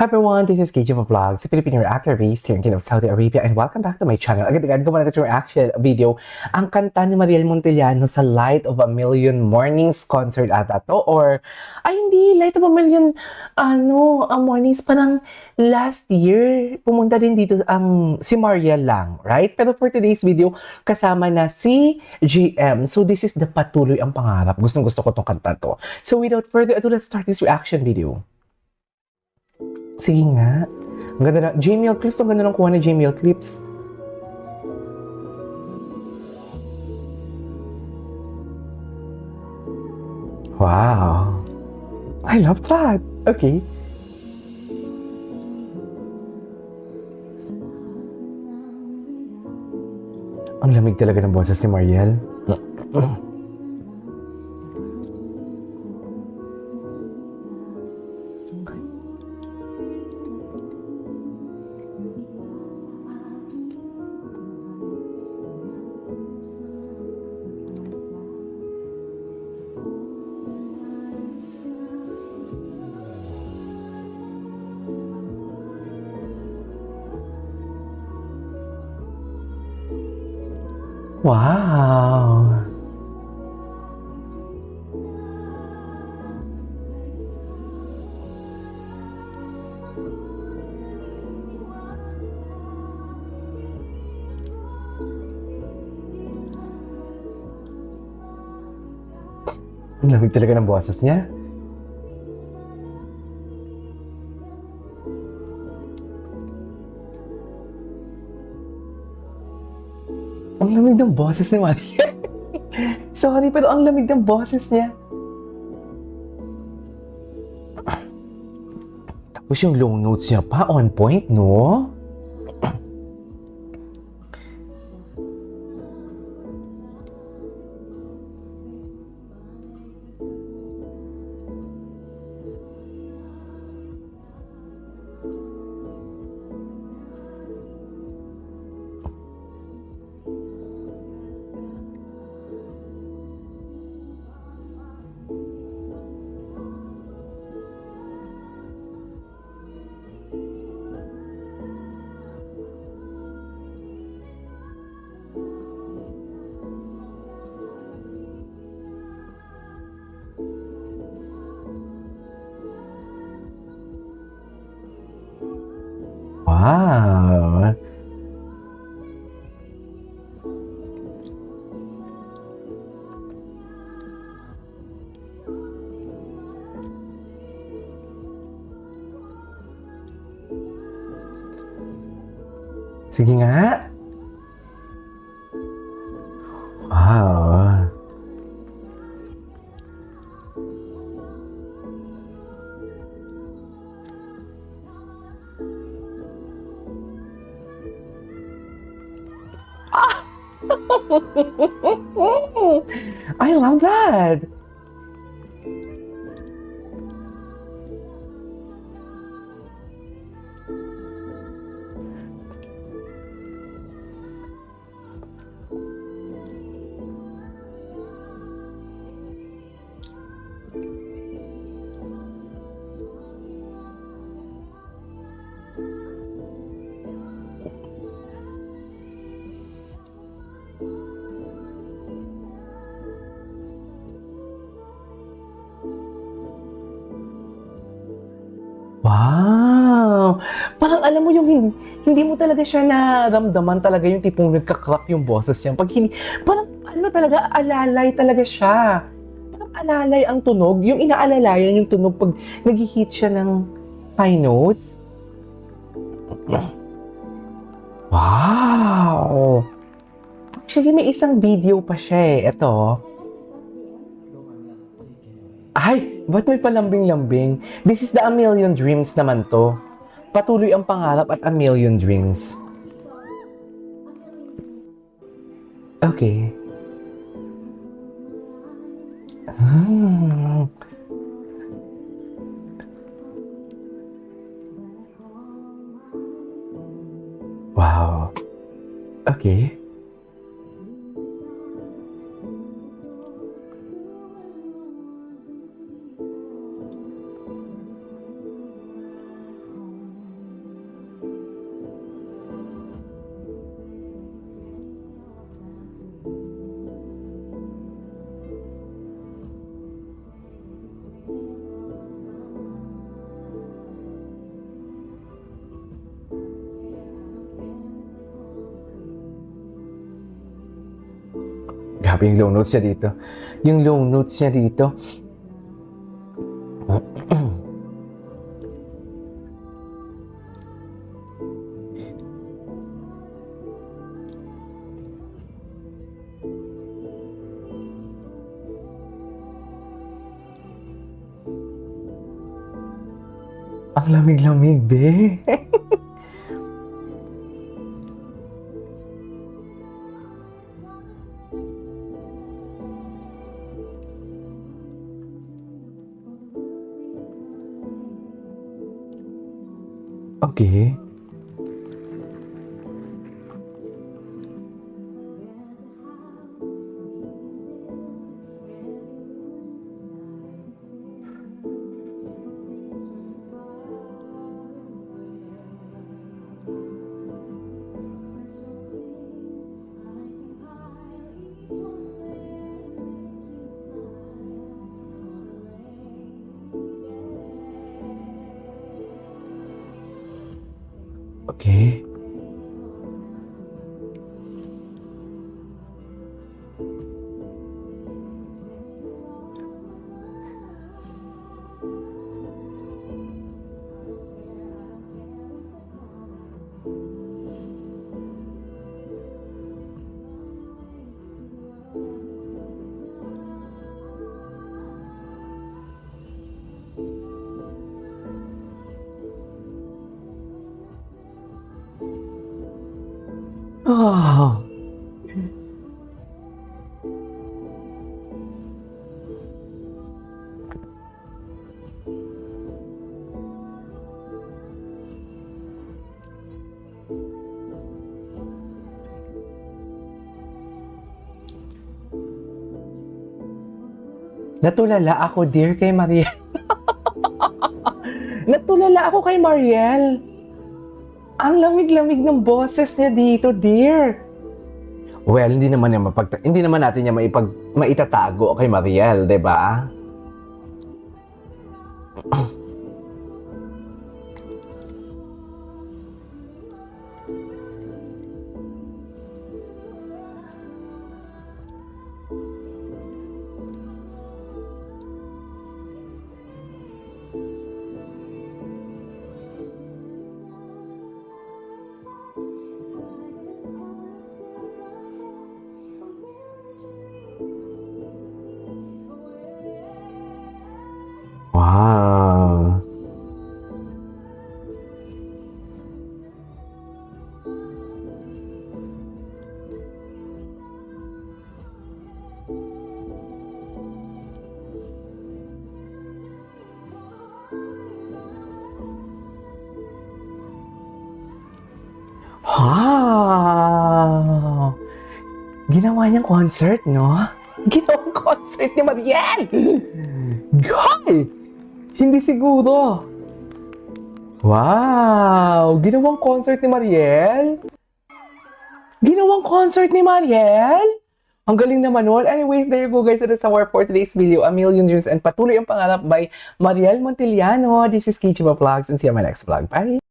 Hi everyone, this is KJ Vlogs, a Filipino reactor based here in Kingdom of Saudi Arabia, and welcome back to my channel. Agad-agad gumawa natin yung reaction video. Ang kanta ni Mariel Montellano sa Light of a Million Mornings concert ata to, or ay hindi, Light of a Million Mornings parang last year pumunta din dito ang si Mariel lang, right? Pero for today's video, kasama na si GM. So this is the Patuloy ang Pangarap. Gustong-gusto ko tong kanta to. So without further ado, let's start this reaction video. Sige nga. Ang ganda na. Jamiel Clips. Ang ganda ng kuha na Jamiel Clips. Wow. I love that. Okay. Ang lamig talaga ng boses ni Mariel. Wow. Ang lamig talaga ng boses niya. Ang lamig ng boses ni Mariel. Sorry, pero ang lamig ng boses niya. Tapos yung low notes niya pa, on point, no? Wow. Sige nga. Wow. I love that. Wow! Parang alam mo yung hindi mo talaga siya naramdaman talaga yung tipong nagka-crack yung boses niya. Pag hindi, parang ano talaga, alalay talaga siya. Parang alalay ang tunog. Yung inaalalayan yung tunog pag nag-hit siya ng high notes. Wow! Actually, may isang video pa siya eh. Ito. Ay, ba't may palambing-lambing? This is the A Million Dreams naman to. Patuloy ang Pangarap at A Million Dreams. Okay. Hmm. Wow. Okay. Grabe yung low notes niya dito. Yung low notes niya dito. Ang lamig-lamig, be. Okay. Okay. Oh. Natulala ako, dear, kay Mariel. Natulala ako kay Mariel. Ang lamig-lamig ng boses niya dito, dear. Well, hindi naman natin niya maitatago kay Mariel, 'di ba? Wow. Wow! Ginawa niyang concert, no? Ginawang concert ni Mariel! Goy! Hindi siguro. Wow! Ginawang concert ni Mariel? Ginawang concert ni Mariel? Ang galing naman nun. Anyways, there you go guys. That's our for today's video. A Million Dreams and Patuloy ang Pangarap by Mariel Montiliano. This is KG Vlogs and see you on my next vlog. Bye!